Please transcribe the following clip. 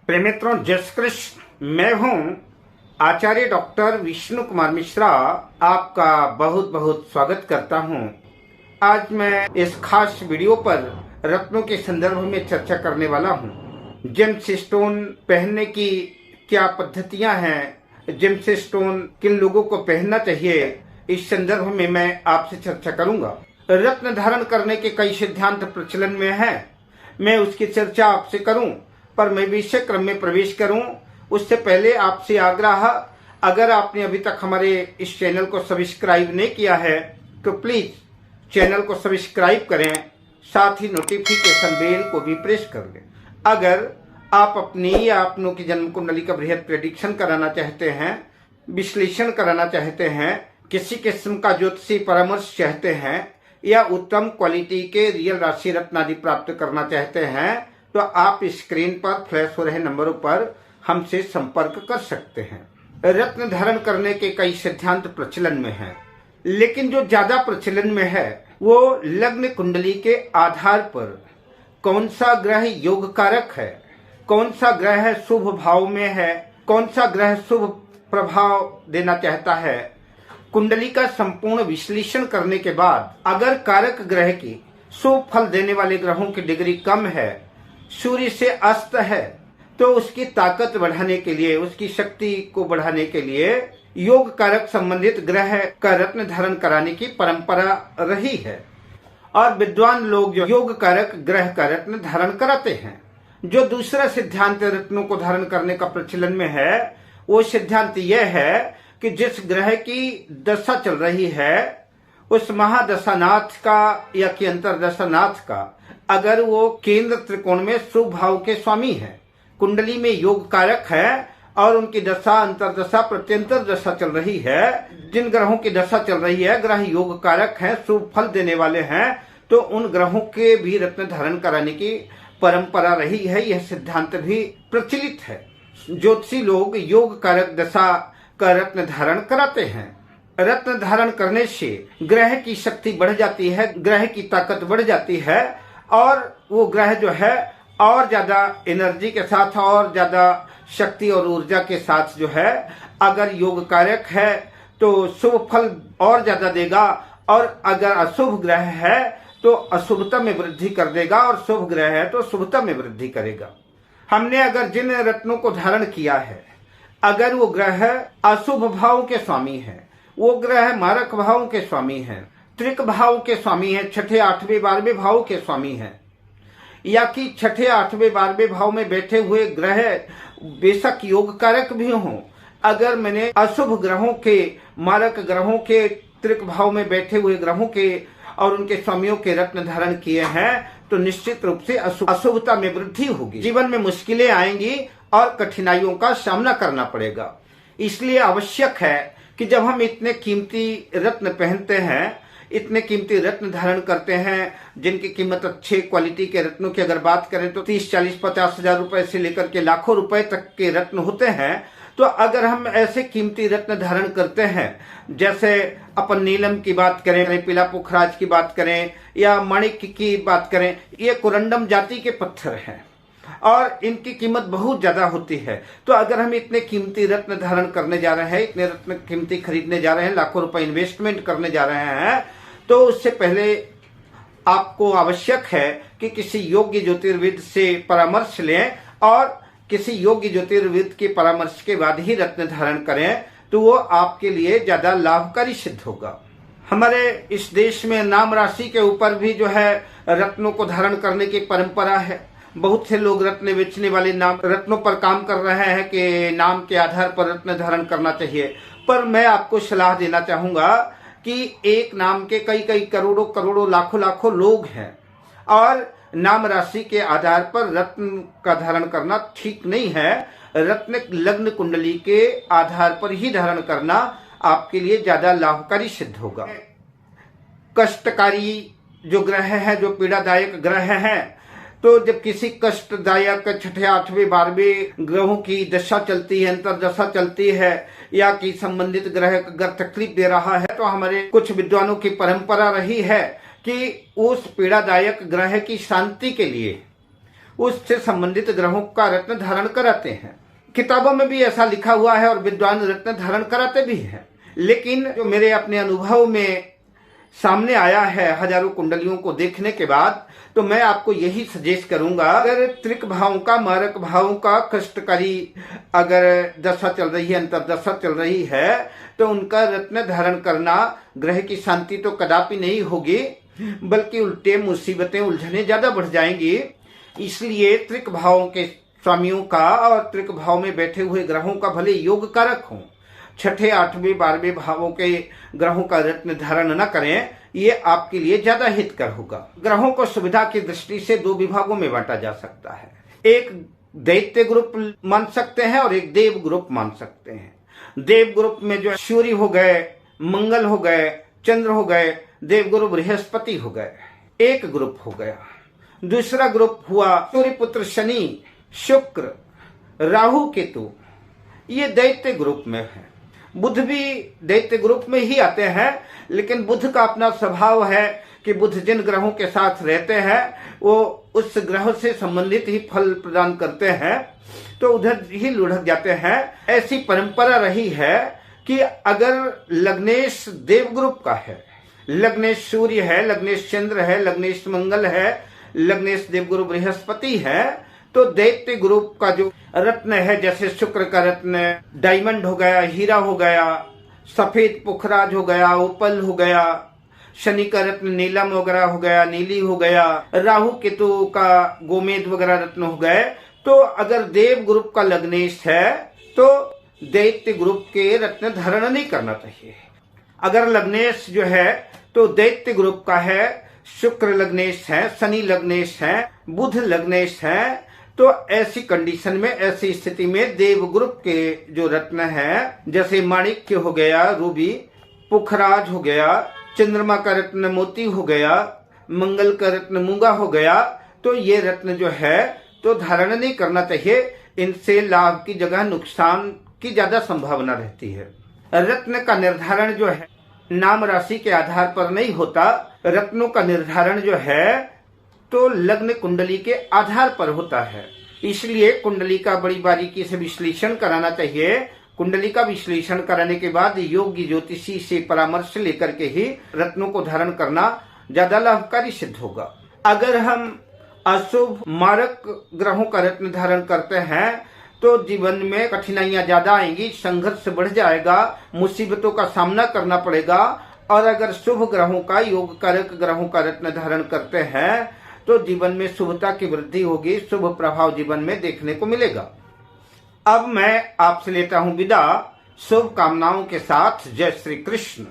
प्रिय मित्रों, जय श्री कृष्ण। मैं हूं आचार्य डॉक्टर विष्णु कुमार मिश्रा, आपका बहुत बहुत स्वागत करता हूं। आज मैं इस खास वीडियो पर रत्नों के संदर्भ में चर्चा करने वाला हूं। जेम्स स्टोन पहनने की क्या पद्धतियां हैं, जेम्स स्टोन किन लोगों को पहनना चाहिए, इस संदर्भ में मैं आपसे चर्चा करूंगा। रत्न धारण करने के कई सिद्धांत प्रचलन में हैं, मैं उसकी चर्चा आपसे करूं, पर मैं विषय क्रम में प्रवेश करूं उससे पहले आपसे आग्रह, अगर आपने अभी तक हमारे इस चैनल को सब्सक्राइब नहीं किया है तो प्लीज चैनल को सब्सक्राइब करें, साथ ही नोटिफिकेशन बेल को भी प्रेस कर लें। अगर आप अपनी या अपनों की जन्म कुंडली का बृहद प्रेडिक्शन कराना चाहते हैं, विश्लेषण कराना चाहते हैं, किसी किस्म का ज्योतिषी परामर्श चाहते हैं या उत्तम क्वालिटी के रियल राशि रत्न आदि प्राप्त करना चाहते हैं तो आप स्क्रीन पर फ्लैश हो रहे नंबरों पर हमसे संपर्क कर सकते हैं। रत्न धारण करने के कई सिद्धांत प्रचलन में हैं, लेकिन जो ज्यादा प्रचलन में है वो लग्न कुंडली के आधार पर कौन सा ग्रह योग कारक है, कौन सा ग्रह शुभ भाव में है, कौन सा ग्रह शुभ प्रभाव देना चाहता है। कुंडली का संपूर्ण विश्लेषण करने के बाद अगर कारक ग्रह की शुभ फल देने वाले ग्रहों की डिग्री कम है, सूर्य से अस्त है, तो उसकी ताकत बढ़ाने के लिए, उसकी शक्ति को बढ़ाने के लिए योग कारक संबंधित ग्रह का रत्न धारण कराने की परंपरा रही है और विद्वान लोग जो योग कारक ग्रह का रत्न धारण कराते हैं। जो दूसरा सिद्धांत रत्नों को धारण करने का प्रचलन में है वो सिद्धांत यह है कि जिस ग्रह की दशा चल रही है उस महादशानाथ का या कि अंतरदशानाथ का अगर वो केंद्र त्रिकोण में शुभ भाव के स्वामी है, कुंडली में योग कारक है और उनकी दशा अंतरदशा प्रत्यंतर दशा चल रही है, जिन ग्रहों की दशा चल रही है ग्रह योग कारक है, शुभ फल देने वाले हैं, तो उन ग्रहों के भी रत्न धारण कराने की परंपरा रही है। यह सिद्धांत भी प्रचलित है। ज्योतिषी लोग योग कारक दशा का रत्न धारण कराते हैं। रत्न धारण करने से ग्रह की शक्ति बढ़ जाती है, ग्रह की ताकत बढ़ जाती है और वो ग्रह जो है और ज्यादा एनर्जी के साथ और ज्यादा शक्ति और ऊर्जा के साथ जो है, अगर योग कारक है तो शुभ फल और ज्यादा देगा और अगर अशुभ ग्रह है तो अशुभता में वृद्धि कर देगा और शुभ ग्रह है तो शुभता में वृद्धि करेगा। हमने अगर जिन रत्नों को धारण किया है, अगर वो ग्रह अशुभ भाव के स्वामी है, वो ग्रह मारक भाव के स्वामी है, त्रिक भाव के स्वामी है, छठे आठवें 12वें भाव के स्वामी है, या कि छठे आठवें 12वें भाव में बैठे हुए ग्रह बेशक योग कारक भी हों, अगर मैंने अशुभ ग्रहों के, मारक ग्रहों के, त्रिक भाव में बैठे हुए ग्रहों के और उनके स्वामियों के रत्न धारण किए हैं तो निश्चित रूप से अशुभता में वृद्धि होगी, जीवन में मुश्किलें आएंगी और कठिनाइयों का सामना करना पड़ेगा। इसलिए आवश्यक है कि जब हम इतने कीमती रत्न पहनते हैं, इतने कीमती रत्न धारण करते हैं, जिनकी कीमत अच्छे क्वालिटी के रत्नों की अगर बात करें तो 30, 40, 50 हजार रुपए से लेकर के लाखों रुपए तक के रत्न होते हैं, तो अगर हम ऐसे कीमती रत्न धारण करते हैं, जैसे अपन नीलम की बात करें, पीला पुखराज की बात करें या माणिक की बात करें, ये कोरंडम जाति के पत्थर हैं और इनकी कीमत बहुत ज्यादा होती है। तो अगर हम इतने कीमती रत्न धारण करने जा रहे हैं, इतने रत्न कीमती खरीदने जा रहे हैं, लाखों रुपए इन्वेस्टमेंट करने जा रहे हैं, तो उससे पहले आपको आवश्यक है कि किसी योग्य ज्योतिर्विद से परामर्श लें और किसी योग्य ज्योतिर्विद के परामर्श के बाद ही रत्न धारण करें, तो वो आपके लिए ज्यादा लाभकारी सिद्ध होगा। हमारे इस देश में नाम राशि के ऊपर भी जो है रत्नों को धारण करने की परंपरा है। बहुत से लोग रत्न बेचने वाले नाम रत्नों पर काम कर रहे हैं कि नाम के आधार पर रत्न धारण करना चाहिए, पर मैं आपको सलाह देना चाहूंगा कि एक नाम के कई कई करोड़ों करोड़ों लाखों लाखों लोग हैं और नाम राशि के आधार पर रत्न का धारण करना ठीक नहीं है। रत्न लग्न कुंडली के आधार पर ही धारण करना आपके लिए ज्यादा लाभकारी सिद्ध होगा। कष्टकारी जो ग्रह है, जो पीड़ादायक ग्रह है, तो जब किसी कष्टदायक छठे आठवें 12वें ग्रहों की दशा चलती है, अंतरदशा चलती है या कि संबंधित ग्रह अगर तकलीफ दे रहा है, तो हमारे कुछ विद्वानों की परंपरा रही है कि उस पीड़ादायक ग्रह की शांति के लिए उससे संबंधित ग्रहों का रत्न धारण कराते हैं। किताबों में भी ऐसा लिखा हुआ है और विद्वान रत्न धारण कराते भी हैं। लेकिन जो मेरे अपने अनुभव में सामने आया है हजारों कुंडलियों को देखने के बाद, तो मैं आपको यही सजेस्ट करूंगा, अगर त्रिक भावों का, मारक भावों का कष्टकारी अगर दशा चल रही है, अंतर्दशा चल रही है, तो उनका रत्न धारण करना ग्रह की शांति तो कदापि नहीं होगी, बल्कि उल्टे मुसीबतें, उलझने ज्यादा बढ़ जाएंगी। इसलिए त्रिक भावों के स्वामियों का और त्रिक भाव में बैठे हुए ग्रहों का भले योग कारक हो, छठे, आठवें, 12वें भावों के ग्रहों का रत्न धारण न करें, ये आपके लिए ज्यादा हितकर होगा। ग्रहों को सुविधा की दृष्टि से 2 विभागों में बांटा जा सकता है। एक दैत्य ग्रुप मान सकते हैं और एक देव ग्रुप मान सकते हैं। देव ग्रुप में जो सूर्य हो गए, मंगल हो गए, चंद्र हो गए, देवगुरु बृहस्पति हो गए, एक ग्रुप हो गया। दूसरा ग्रुप हुआ सूर्य पुत्र शनि, शुक्र, राहु, केतु, ये दैत्य ग्रुप में है। बुध भी दैत्य ग्रुप में ही आते हैं, लेकिन बुध का अपना स्वभाव है कि बुध जिन ग्रहों के साथ रहते हैं वो उस ग्रह से संबंधित ही फल प्रदान करते हैं, तो उधर ही लुढ़क जाते हैं। ऐसी परंपरा रही है कि अगर लग्नेश देव ग्रुप का है, लग्नेश सूर्य है, लग्नेश चंद्र है, लग्नेश मंगल है, लग्नेश देवगुरु बृहस्पति है, तो दैत्य ग्रुप का जो रत्न है, जैसे शुक्र का रत्न डायमंड हो गया, हीरा हो गया, सफेद पुखराज हो गया, ओपल हो गया, शनि का रत्न नीलम वगैरह हो गया, नीली हो गया, राहु केतु का गोमेद वगैरह रत्न हो गए। तो अगर देव ग्रुप का लग्नेश है तो दैत्य ग्रुप के रत्न धारण नहीं करना चाहिए। अगर लग्नेश जो है तो दैत्य ग्रुप का है, शुक्र लग्नेश है, शनि लग्नेश है, बुध लग्नेश है, तो ऐसी कंडीशन में, ऐसी स्थिति में देव ग्रुप के जो रत्न है, जैसे माणिक्य हो गया, रूबी, पुखराज हो गया, चंद्रमा का रत्न मोती हो गया, मंगल का रत्न मूंगा हो गया, तो ये रत्न जो है तो धारण नहीं करना चाहिए। इनसे लाभ की जगह नुकसान की ज्यादा संभावना रहती है। रत्न का निर्धारण जो है नाम राशि के आधार पर नहीं होता, रत्नों का निर्धारण जो है तो लग्न कुंडली के आधार पर होता है। इसलिए कुंडली का बड़ी बारीकी से विश्लेषण कराना चाहिए। कुंडली का विश्लेषण कराने के बाद योग्य ज्योतिषी से परामर्श लेकर के ही रत्नों को धारण करना ज्यादा लाभकारी सिद्ध होगा। अगर हम अशुभ मारक ग्रहों का रत्न धारण करते हैं तो जीवन में कठिनाइयां ज्यादा आएंगी, संघर्ष बढ़ जाएगा, मुसीबतों का सामना करना पड़ेगा। और अगर शुभ ग्रहों का, योग कारक ग्रहों का रत्न धारण करते हैं तो जीवन में शुभता की वृद्धि होगी, शुभ प्रभाव जीवन में देखने को मिलेगा। अब मैं आपसे लेता हूं विदा, शुभ कामनाओं के साथ। जय श्री कृष्ण।